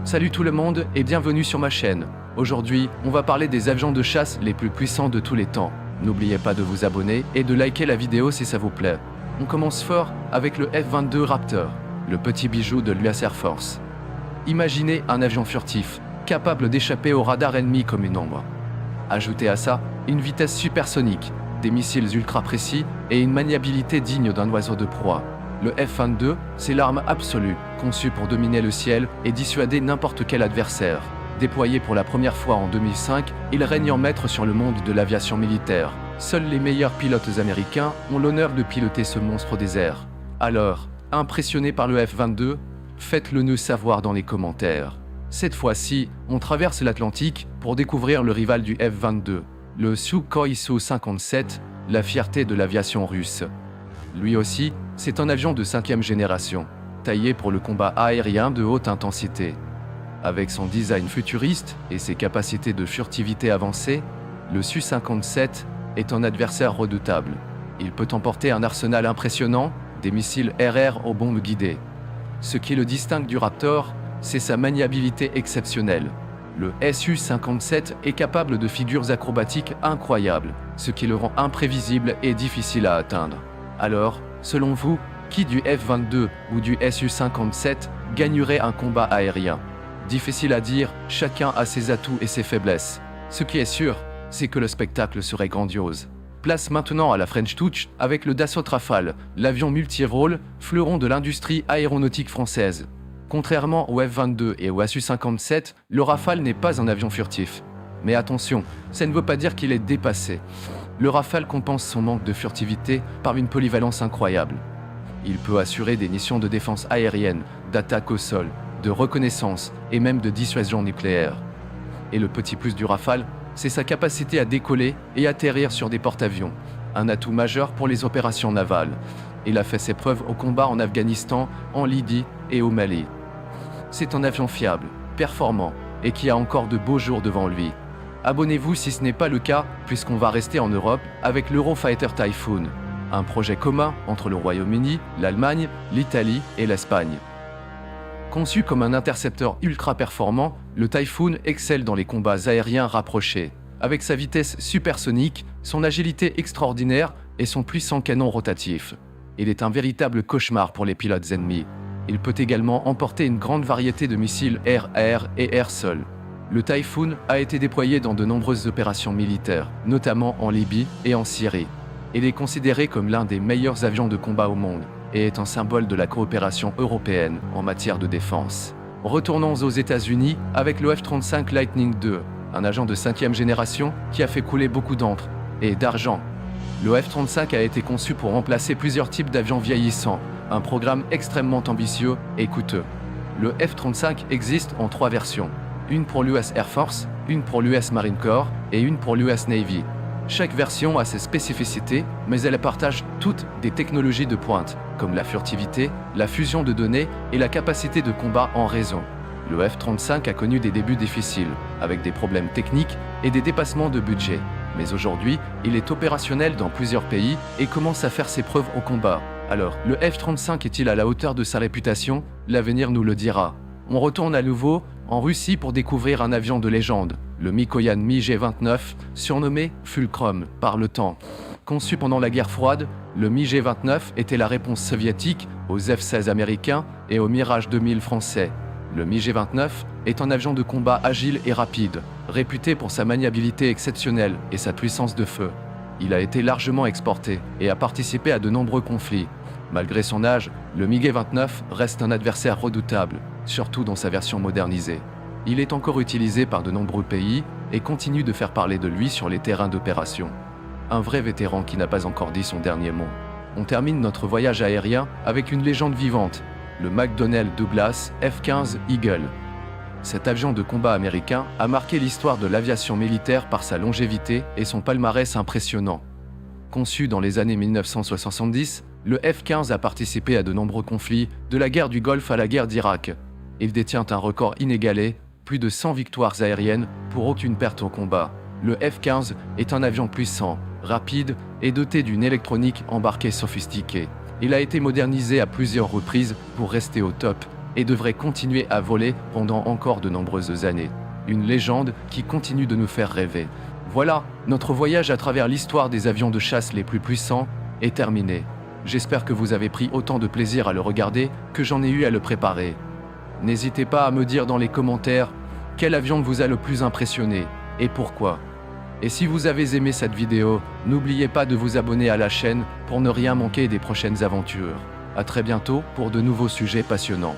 Salut tout le monde et bienvenue sur ma chaîne. Aujourd'hui, on va parler des avions de chasse les plus puissants de tous les temps. N'oubliez pas de vous abonner et de liker la vidéo si ça vous plaît. On commence fort avec le F-22 Raptor, le petit bijou de l'US Air Force. Imaginez un avion furtif, capable d'échapper au radar ennemi comme une ombre. Ajoutez à ça une vitesse supersonique, des missiles ultra précis et une maniabilité digne d'un oiseau de proie. Le F-22, c'est l'arme absolue, conçue pour dominer le ciel et dissuader n'importe quel adversaire. Déployé pour la première fois en 2005, il règne en maître sur le monde de l'aviation militaire. Seuls les meilleurs pilotes américains ont l'honneur de piloter ce monstre des airs. Alors, impressionné par le F-22, faites-le nous savoir dans les commentaires. Cette fois-ci, on traverse l'Atlantique pour découvrir le rival du F-22, le Sukhoi Su-57, la fierté de l'aviation russe. Lui aussi, c'est un avion de 5e génération, taillé pour le combat aérien de haute intensité. Avec son design futuriste et ses capacités de furtivité avancées, le Su-57 est un adversaire redoutable. Il peut emporter un arsenal impressionnant, des missiles RR aux bombes guidées. Ce qui le distingue du Raptor, c'est sa maniabilité exceptionnelle. Le Su-57 est capable de figures acrobatiques incroyables, ce qui le rend imprévisible et difficile à atteindre. Alors, selon vous, qui du F-22 ou du Su-57 gagnerait un combat aérien? Difficile à dire, chacun a ses atouts et ses faiblesses. Ce qui est sûr, c'est que le spectacle serait grandiose. Place maintenant à la French Touch avec le Dassault Rafale, l'avion multi-rôle, fleuron de l'industrie aéronautique française. Contrairement au F-22 et au Su-57, le Rafale n'est pas un avion furtif. Mais attention, ça ne veut pas dire qu'il est dépassé. Le Rafale compense son manque de furtivité par une polyvalence incroyable. Il peut assurer des missions de défense aérienne, d'attaque au sol, de reconnaissance et même de dissuasion nucléaire. Et le petit plus du Rafale, c'est sa capacité à décoller et atterrir sur des porte-avions, un atout majeur pour les opérations navales. Il a fait ses preuves au combat en Afghanistan, en Libye et au Mali. C'est un avion fiable, performant et qui a encore de beaux jours devant lui. Abonnez-vous si ce n'est pas le cas, puisqu'on va rester en Europe avec l'Eurofighter Typhoon, un projet commun entre le Royaume-Uni, l'Allemagne, l'Italie et l'Espagne. Conçu comme un intercepteur ultra performant, le Typhoon excelle dans les combats aériens rapprochés. Avec sa vitesse supersonique, son agilité extraordinaire et son puissant canon rotatif. Il est un véritable cauchemar pour les pilotes ennemis. Il peut également emporter une grande variété de missiles air-air et air-sol. Le Typhoon a été déployé dans de nombreuses opérations militaires, notamment en Libye et en Syrie. Il est considéré comme l'un des meilleurs avions de combat au monde et est un symbole de la coopération européenne en matière de défense. Retournons aux États-Unis avec le F-35 Lightning II, un avion de 5e génération qui a fait couler beaucoup d'encre et d'argent. Le F-35 a été conçu pour remplacer plusieurs types d'avions vieillissants, un programme extrêmement ambitieux et coûteux. Le F-35 existe en 3 versions. Une pour l'US Air Force, une pour l'US Marine Corps et une pour l'US Navy. Chaque version a ses spécificités, mais elles partagent toutes des technologies de pointe, comme la furtivité, la fusion de données et la capacité de combat en réseau. Le F-35 a connu des débuts difficiles, avec des problèmes techniques et des dépassements de budget. Mais aujourd'hui, il est opérationnel dans plusieurs pays et commence à faire ses preuves au combat. Alors, le F-35 est-il à la hauteur de sa réputation? L'avenir nous le dira. On retourne à nouveau en Russie pour découvrir un avion de légende, le Mikoyan Mi-G29, surnommé Fulcrum par le temps. Conçu pendant la guerre froide, le Mi-G29 était la réponse soviétique aux F-16 américains et aux Mirage 2000 français. Le Mi-G29 est un avion de combat agile et rapide, réputé pour sa maniabilité exceptionnelle et sa puissance de feu. Il a été largement exporté et a participé à de nombreux conflits. Malgré son âge, le MiG-29 reste un adversaire redoutable, surtout dans sa version modernisée. Il est encore utilisé par de nombreux pays et continue de faire parler de lui sur les terrains d'opération. Un vrai vétéran qui n'a pas encore dit son dernier mot. On termine notre voyage aérien avec une légende vivante, le McDonnell Douglas F-15 Eagle. Cet avion de combat américain a marqué l'histoire de l'aviation militaire par sa longévité et son palmarès impressionnant. Conçu dans les années 1970, le F-15 a participé à de nombreux conflits, de la guerre du Golfe à la guerre d'Irak. Il détient un record inégalé, plus de 100 victoires aériennes pour aucune perte au combat. Le F-15 est un avion puissant, rapide et doté d'une électronique embarquée sophistiquée. Il a été modernisé à plusieurs reprises pour rester au top et devrait continuer à voler pendant encore de nombreuses années. Une légende qui continue de nous faire rêver. Voilà, notre voyage à travers l'histoire des avions de chasse les plus puissants est terminé. J'espère que vous avez pris autant de plaisir à le regarder que j'en ai eu à le préparer. N'hésitez pas à me dire dans les commentaires quel avion vous a le plus impressionné et pourquoi. Et si vous avez aimé cette vidéo, n'oubliez pas de vous abonner à la chaîne pour ne rien manquer des prochaines aventures. À très bientôt pour de nouveaux sujets passionnants.